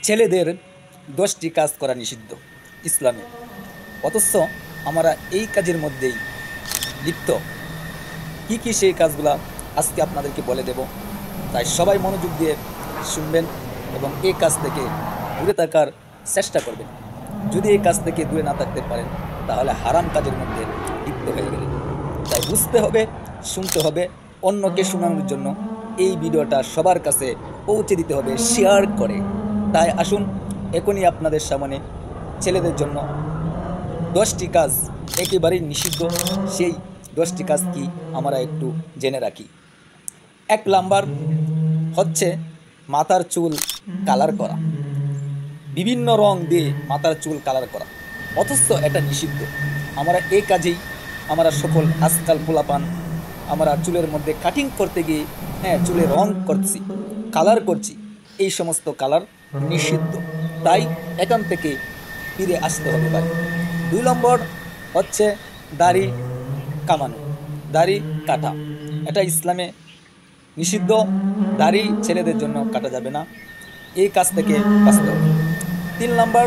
ছেলেদের 10টি কাজ করা নিষিদ্ধ ইসলামে, অথচ আমরা এই কাজের মধ্যেই লিপ্ত। কি কি সেই কাজগুলা আজকে আপনাদেরকে বলে দেব, তাই সবাই মনোযোগ দিয়ে শুনবেন এবং এই কাজ থেকে দূরে থাকার চেষ্টা করবেন। যদি এই কাজ থেকে দূরে না থাকতে পারেন তাহলে হারাম কাজের মধ্যে লিপ্ত হয়ে গেলেন। তাই বুঝতে হবে, শুনতে হবে, অন্যকে শোনানোর জন্য এই ভিডিওটা সবার কাছে পৌঁছে দিতে হবে শেয়ার করে। তাই আসুন এখনই আপনাদের সামনে ছেলেদের জন্য 10টি কাজ একেবারেই নিষিদ্ধ, সেই 10টি কাজ কি আমরা একটু জেনে রাখি। 1 নাম্বার হচ্ছে মাথার চুল কালার করা, বিভিন্ন রং দিয়ে মাথার চুল কালার করা, অথচ এটা নিষিদ্ধ। আমরা এই কাজেই আমরা সকল আজকাল পোলাপান আমরা চুলের মধ্যে কাটিং করতে গিয়ে চুলে রং করছি, কালার করছি, এই সমস্ত কালার নিষিদ্ধ। তাই এখান থেকে ফিরে আসতে হবে ভাই। 2 নম্বর হচ্ছে দাড়ি কামানো, দাড়ি কাটা, এটা ইসলামে নিষিদ্ধ। দাড়ি ছেলেদের জন্য কাটা যাবে না, এই কাজ থেকে বাঁচতে হবে। 3 নম্বর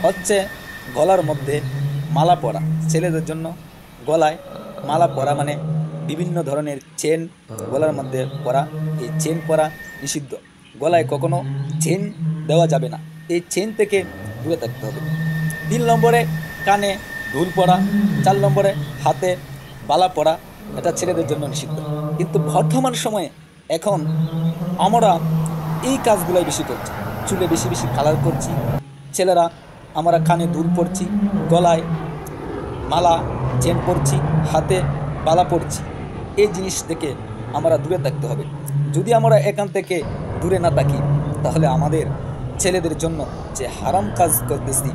হচ্ছে গলার মধ্যে মালা পরা, ছেলেদের জন্য গলায় মালা পরা মানে বিভিন্ন ধরনের চেন গলার মধ্যে পরা, এই চেন পরা নিষিদ্ধ। গলায় কখনো চেন দেওয়া যাবে না, এই চেন থেকে দূরে থাকতে হবে। 3 নম্বরে কানে দুল পরা, 4 নম্বরে হাতে বালা পরা, এটা ছেলেদের জন্য নিষিদ্ধ। কিন্তু বর্তমান সময়ে এখন আমরা এই কাজগুলোই বেশি করছি, চুলে বেশি বেশি কালার করছি, ছেলেরা আমরা কানে দুল পরছি, গলায় মালা চেন পরছি, হাতে বালা পরছি, এই জিনিস থেকে আমরা দূরে থাকতে হবে। যদি আমরা এখান থেকে দূরে না থাকি তাহলে আমাদের ছেলেদের জন্য যে হারাম কাজ করতেছি,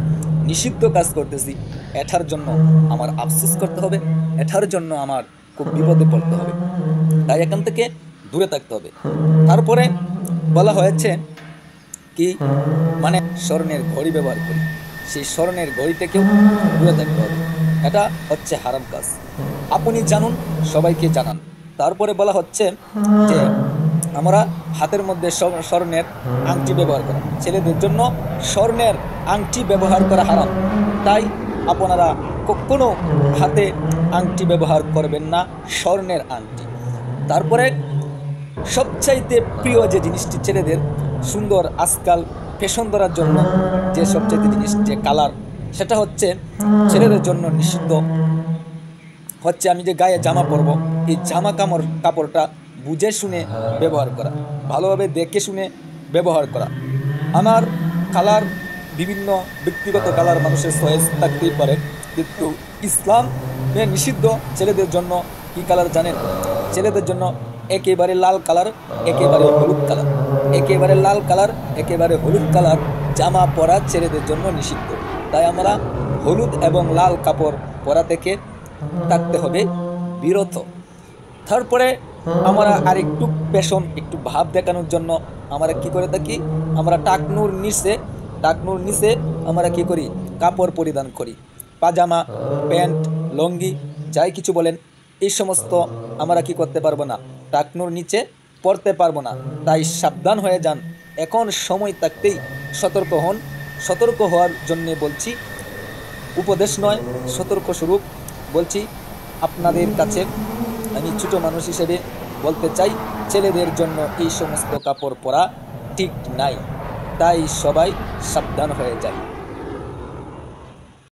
নিষিদ্ধ কাজ করতেছি, এটার জন্য আমার আফসোস করতে হবে, এটার জন্য আমার খুব বিপদে পড়তে হবে। তাই এখান থেকে দূরে থাকতে হবে। তারপরে বলা হয়েছে কি মানে স্বর্ণের ঘড়ি ব্যবহার করি, সেই স্বর্ণের ঘড়ি থেকেও দূরে থাকতে হবে, এটা হচ্ছে হারাম কাজ। আপনি জানুন, সবাইকে জানান। তারপরে বলা হচ্ছে যে আমরা হাতের মধ্যে স্বর্ণের আংটি ব্যবহার করা, ছেলেদের জন্য স্বর্ণের আংটি ব্যবহার করা হারাম। তাই আপনারা কখনো হাতে আংটি ব্যবহার করবেন না, স্বর্ণের আংটি। তারপরে সবচাইতে প্রিয় যে জিনিসটি ছেলেদের সুন্দর আজকাল ফ্যাশন ধরার জন্য যে সবচাইতে জিনিস যে কালার, সেটা হচ্ছে ছেলেদের জন্য নিষিদ্ধ হচ্ছে আমি যে গায়ে জামা পরবো, এই জামা কাপড়টা বুঝে শুনে ব্যবহার করা, ভালোভাবে দেখে শুনে ব্যবহার করা। আমার কালার বিভিন্ন ব্যক্তিগত কালার মানুষের চয়েস থাকতেই পারে, কিন্তু ইসলামে নিষিদ্ধ ছেলেদের জন্য কি কালার জানেন? ছেলেদের জন্য একেবারে লাল কালার, একেবারে হলুদ কালার, একেবারে লাল কালার, একেবারে হলুদ কালার জামা পরা ছেলেদের জন্য নিষিদ্ধ। তাই আমরা হলুদ এবং লাল কাপড় পরা থেকে থাকতে হবে বিরত। তারপরে আমরা আর একটু ফ্যাশন, একটু ভাব দেখানোর জন্য আমরা কি করে থাকি, আমরা টাকনুর নিচে আমরা কি করি, কাপড় পরিধান করি, পাজামা, প্যান্ট, লঙ্গি, যাই কিছু বলেন, এই সমস্ত আমরা কি করতে পারবো না, টাকনুর নিচে পরতে পারবো না। তাই সাবধান হয়ে যান, এখন সময় থাকতেই সতর্ক হন। সতর্ক হওয়ার জন্যে বলছি, উপদেশ নয়, সতর্ক স্বরূপ বলছি আপনাদের কাছে। আমি ছোট মানুষ হিসেবে বলতে চাই, ছেলেদের জন্য এই সমস্ত কাপড় পরা ঠিক নাই, তাই সবাই সাবধান হয়ে যায়।